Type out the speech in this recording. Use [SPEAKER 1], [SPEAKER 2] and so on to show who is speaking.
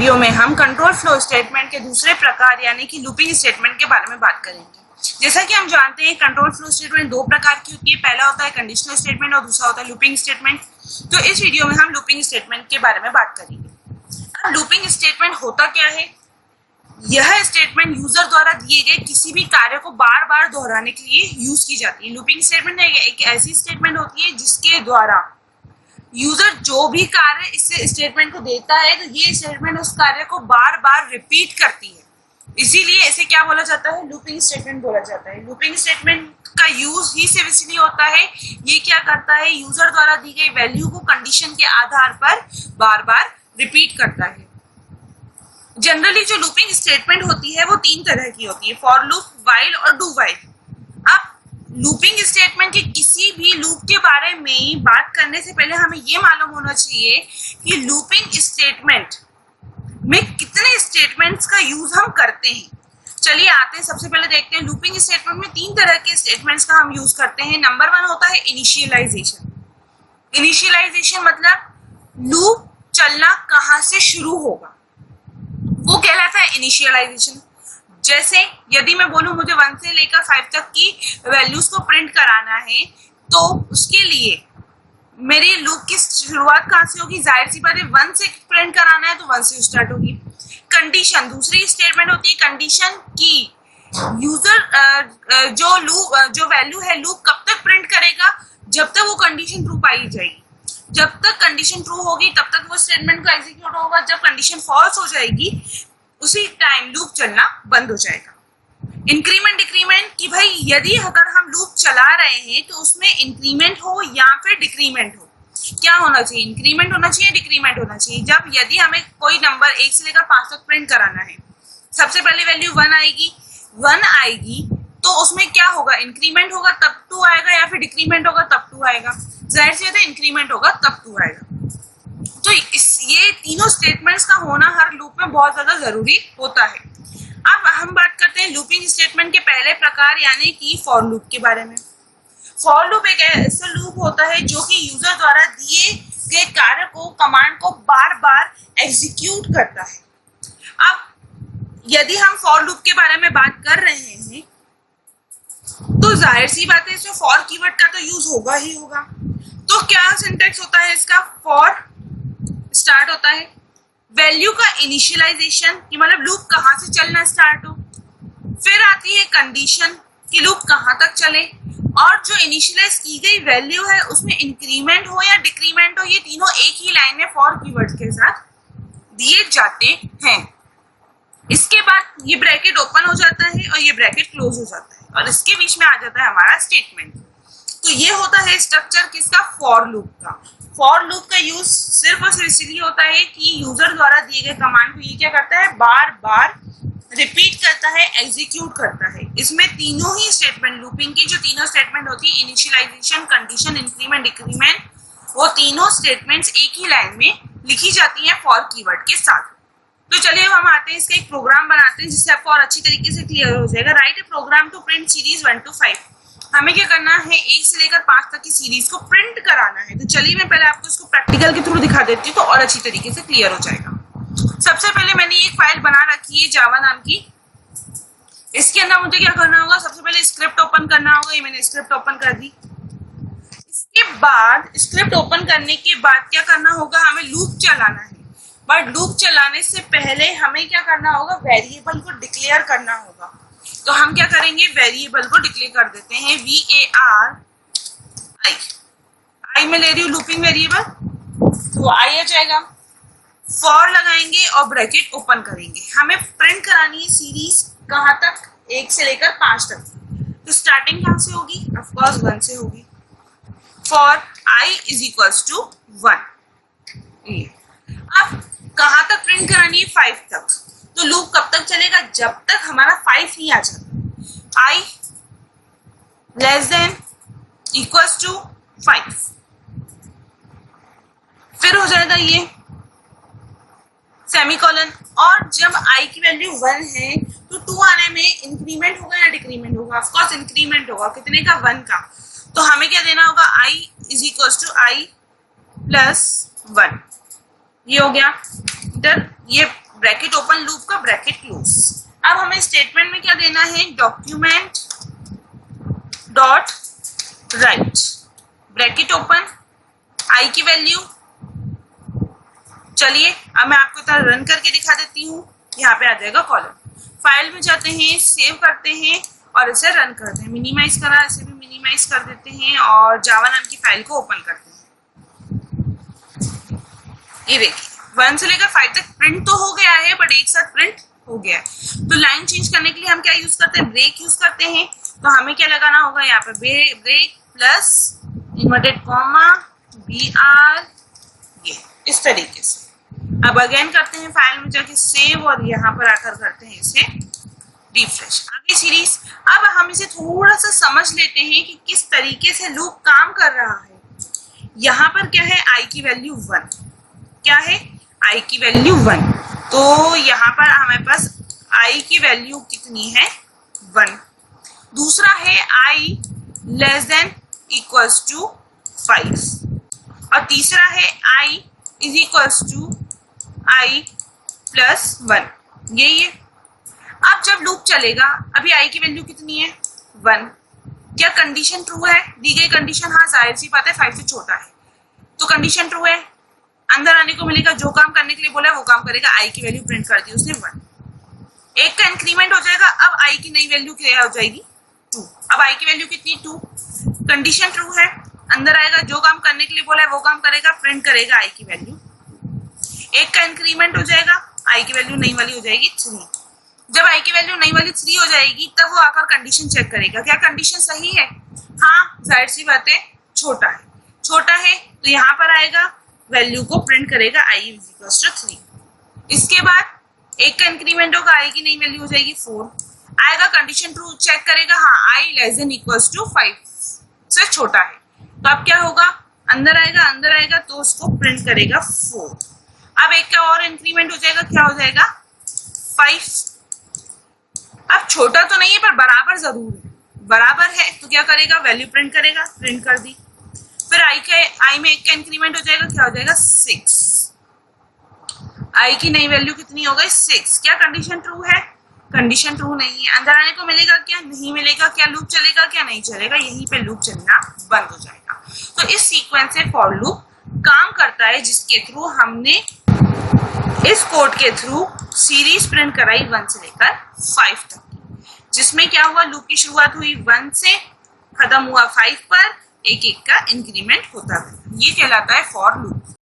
[SPEAKER 1] Video में हम control flow statement के दूसरे प्रकार यानी कि लूपिंग स्टेटमेंट के बारे में बात करेंगे। जैसा कि हम जानते हैं कंट्रोल फ्लो स्टेटमेंट दो प्रकार की होती है, पहला होता है कंडीशनल स्टेटमेंट और दूसरा होता है लूपिंग स्टेटमेंट। तो इस वीडियो में हम लूपिंग स्टेटमेंट के बारे में बात करेंगे। अब लूपिंग स्टेटमेंट होता क्या है? यह स्टेटमेंट यूजर द्वारा दिए गए किसी भी कार्य को बार बार दोहराने के लिए यूज की जाती है। लूपिंग स्टेटमेंट एक ऐसी स्टेटमेंट होती है जिसके द्वारा यूजर जो भी कार्य इस स्टेटमेंट को देता है तो ये स्टेटमेंट उस कार्य को बार बार रिपीट करती है, इसीलिए इसे क्या बोला जाता है? लूपिंग स्टेटमेंट बोला जाता है। लूपिंग स्टेटमेंट का यूज ही सिर्फ इसलिए होता है, ये क्या करता है, यूजर द्वारा दी गई वैल्यू को कंडीशन के आधार पर बार बार रिपीट करता है। जनरली जो लूपिंग स्टेटमेंट होती है वो तीन तरह की होती है, फॉर लूप, व्हाइल और डू व्हाइल। अब लूपिंग स्टेटमेंट के किसी भी लूप के बारे में बात करने से पहले हमें ये मालूम होना चाहिए कि लूपिंग स्टेटमेंट में कितने स्टेटमेंट्स का यूज हम करते हैं। चलिए आते हैं, सबसे पहले देखते हैं लूपिंग स्टेटमेंट में तीन तरह के स्टेटमेंट्स का हम यूज करते हैं। नंबर 1 होता है इनिशियलाइजेशन। इनिशियलाइजेशन मतलब लूप चलना कहाँ से शुरू होगा, वो कहलाता है इनिशियलाइजेशन। जैसे यदि मैं बोलूं मुझे 1 से लेकर 5 तक की वैल्यूज को प्रिंट कराना है, तो उसके लिए मेरी लूप की शुरुआत कहाँ से होगी? जाहिर सी बात है 1 से प्रिंट कराना है तो 1 से स्टार्ट होगी। कंडीशन दूसरी स्टेटमेंट होती है, कंडीशन की यूजर जो वैल्यू है लूप कब तक प्रिंट करेगा, जब तक वो कंडीशन ट्रू पाई जाएगी। जब तक कंडीशन ट्रू होगी तब तक वो स्टेटमेंट को एग्जीक्यूट होगा। जब कंडीशन फॉल्स हो जाएगी उसी टाइम लूप चलना बंद हो जाएगा। इंक्रीमेंट डिक्रीमेंट कि भाई यदि अगर हम लूप चला रहे हैं तो उसमें इंक्रीमेंट हो या फिर डिक्रीमेंट हो, क्या होना चाहिए? इंक्रीमेंट होना चाहिए, डिक्रीमेंट होना चाहिए। जब यदि हमें कोई नंबर 1 से लेकर 5 तक प्रिंट कराना है, सबसे पहले वैल्यू 1 आएगी तो उसमें क्या होगा? इंक्रीमेंट होगा तब 2 आएगा या फिर डिक्रीमेंट होगा तब 2 आएगा। जाहिर सी बात है इंक्रीमेंट होगा तब 2 आएगा। तो ये तीनों स्टेटमेंट्स का होना हर लूप में बहुत ज्यादा जरूरी होता है। अब हम बात करते हैं लूपिंग स्टेटमेंट के पहले प्रकार यानी कि फॉर लूप के बारे में। फॉर लूप एक ऐसा लूप होता है जो कि यूजर द्वारा दिए गए कार्य को, कमांड को बार बार एग्जीक्यूट करता है। अब यदि हम फॉर लूप के बारे में बात कर रहे हैं तो जाहिर सी बात है इसमें फॉर कीवर्ड का तो यूज होगा ही होगा। तो क्या सिंटैक्स होता है इसका? फॉर स्टार्ट होता है वैल्यू का इनिशियलाइजेशन कि मतलब लूप कहाँ से चलना स्टार्ट हो, फिर आती है कंडीशन कि लूप कहाँ तक चले, और जो इनिशियलाइज की गई वैल्यू है उसमें इंक्रीमेंट हो या डिक्रीमेंट हो, ये तीनों एक ही लाइन में फॉर कीवर्ड के साथ दिए जाते हैं। इसके बाद ये ब्रैकेट ओपन हो जाता है और ये ब्रैकेट क्लोज हो जाता है और इसके बीच में आ जाता है हमारा स्टेटमेंट। तो ये होता है स्ट्रक्चर किसका? फॉर लूप का। फॉर लूप का यूज सिर्फ और सिर्फ इसलिए होता है कि यूजर द्वारा दिए गए कमांड को ये क्या करता है? बार बार रिपीट करता है, एग्जीक्यूट करता है। इसमें तीनों ही स्टेटमेंट, लूपिंग की जो तीनों स्टेटमेंट होती है, इनिशियलाइजेशन, कंडीशन, इंक्रीमेंट, डिक्रीमेंट, वो तीनों स्टेटमेंट्स एक ही लाइन में लिखी जाती हैं फॉर कीवर्ड के साथ। तो चलिए हम आते हैं, इसका एक प्रोग्राम बनाते हैं जिससे आपको और अच्छी तरीके से क्लियर हो जाएगा। Write a program to print series 1 to 5। हमें क्या करना है? 1 से लेकर 5 तक की सीरीज को प्रिंट कराना है। तो चलिए मैं पहले आपको इसको प्रैक्टिकल के थ्रू दिखा देती हूँ तो और अच्छी तरीके से क्लियर हो जाएगा। सबसे पहले मैंने एक फाइल बना रखी है जावा नाम की। इसके अंदर मुझे क्या करना होगा? सबसे पहले स्क्रिप्ट ओपन करना होगा। ये मैंने स्क्रिप्ट ओपन कर दी। इसके बाद स्क्रिप्ट ओपन करने के बाद क्या करना होगा? हमें लूप चलाना है। बट लूप चलाने से पहले हमें क्या करना होगा? वेरिएबल को डिक्लेयर करना होगा। तो हम क्या करेंगे? वेरिएबल को डिक्लेयर कर देते हैं VARI। आई में ले रही हूँ लूपिंग वेरिएबल, तो आई आ जाएगा। फॉर लगाएंगे और ब्रैकेट ओपन करेंगे। हमें प्रिंट करानी है सीरीज कहाँ तक? 1 से लेकर 5 तक। तो स्टार्टिंग कहाँ से होगी? ऑफकोर्स 1 से होगी। For I = 1। अब कहाँ तक प्रिंट करानी है? 5 तक। तो लूप कब तक चलेगा? जब तक हमारा 5 नहीं आ जाता। I <= 5। फिर हो जाएगा ये सेमीकोलन, और जब I की वैल्यू 1 है तो 2 आने में इंक्रीमेंट होगा या डिक्रीमेंट होगा? ऑफ कोर्स इंक्रीमेंट होगा। कितने का? 1 का। तो हमें क्या देना होगा? I = I + 1। ये हो गया। इधर ये ब्रैकेट ओपन, लूप का ब्रैकेट क्लोज। अब हमें स्टेटमेंट में क्या देना है, document dot write bracket open I की वैल्यू। चलिए अब मैं आपको तरह रन करके दिखा देती हूँ। यहाँ पे आ जाएगा कॉलम, फाइल में जाते हैं, सेव करते हैं और इसे रन करते हैं। मिनिमाइज करा, इसे भी मिनिमाइज कर देते हैं और जावा नाम की फाइल को ओपन करते हैं। ये देखिए 1 से लेकर 5 तक प्रिंट तो हो गया है, बट एक साथ प्रिंट हो गया है। तो लाइन चेंज करने के लिए हम क्या यूज करते हैं, ब्रेक यूज करते हैं। तो हमें क्या लगाना होगा, यहाँ पे break plus inverted comma BR, ये इस तरीके से। अब अगेन करते हैं, फाइल में जाके सेव और यहाँ पर आकर करते हैं इसे रिफ्रेश। आगे सीरीज, अब हम इसे थोड़ा सा समझ लेते हैं कि किस तरीके से लूप काम कर रहा है। यहाँ पर क्या है, i की वैल्यू 1, क्या है i की वैल्यू 1। तो यहाँ पर हमारे पास i की वैल्यू कितनी है, 1। दूसरा है i less than equals to 5 और तीसरा है i is equals to i plus 1, यही है। अब जब लूप चलेगा, अभी i की वैल्यू कितनी है, 1। क्या कंडीशन ट्रू है, दी गई कंडीशन, हाँ जाहिर सी बात है 5 से छोटा है तो कंडीशन ट्रू है। अंदर आने को मिलेगा, जो काम करने के लिए बोला है वो काम करेगा। i की वैल्यू प्रिंट कर दी उसने 1। एक का इंक्रीमेंट हो जाएगा, अब i की नई वैल्यू क्या हो जाएगी, 2। अब i की वैल्यू कितनी, 2। कंडीशन ट्रू है, अंदर आएगा, जो काम करने के लिए बोला है वो काम करेगा, प्रिंट करेगा i की वैल्यू। एक का इंक्रीमेंट हो जाएगा, i की वैल्यू नई वाली हो जाएगी 3। जब i की वैल्यू नई वाली 3 हो जाएगी तब वो आकर कंडीशन चेक करेगा, क्या कंडीशन सही है, हाँ जाहिर सी बात है छोटा है। छोटा है तो यहाँ पर आएगा, वैल्यू को प्रिंट करेगा i इज इक्वल्स टू 3। इसके बाद एक का इंक्रीमेंट होगा, i की नई वैल्यू हो जाएगी 4। आएगा, कंडीशन ट्रू चेक करेगा, हाँ i less than equals to 5 से छोटा है। तो अब क्या होगा, अंदर आएगा तो उसको प्रिंट करेगा 4। अब एक का और इंक्रीमेंट हो जाएगा, क्या हो जाएगा 5। अब छोटा तो नहीं है पर बराबर जरूर है, बराबर है तो क्या करेगा, वैल्यू प्रिंट करेगा, प्रिंट कर दी। फिर i में एक का इंक्रीमेंट हो जाएगा, क्या हो जाएगा 6। i की नई वैल्यू कितनी हो गई 6। क्या कंडीशन ट्रू है, कंडीशन ट्रू नहीं है। अंदर आने को मिलेगा, क्या नहीं मिलेगा, क्या लूप चलेगा, क्या नहीं चलेगा, यहीं पे लूप चलना बंद हो जाएगा। तो इस सीक्वेंस से फॉर लूप काम करता है, जिसके थ्रू हमने इस कोड के थ्रू सीरीज प्रिंट कराई 1 से लेकर 5 तक की, जिसमें क्या हुआ, लूप की शुरुआत हुई 1 से, खत्म हुआ 5 पर, एक एक का इंक्रीमेंट होता है। ये कहलाता है फॉर लूप।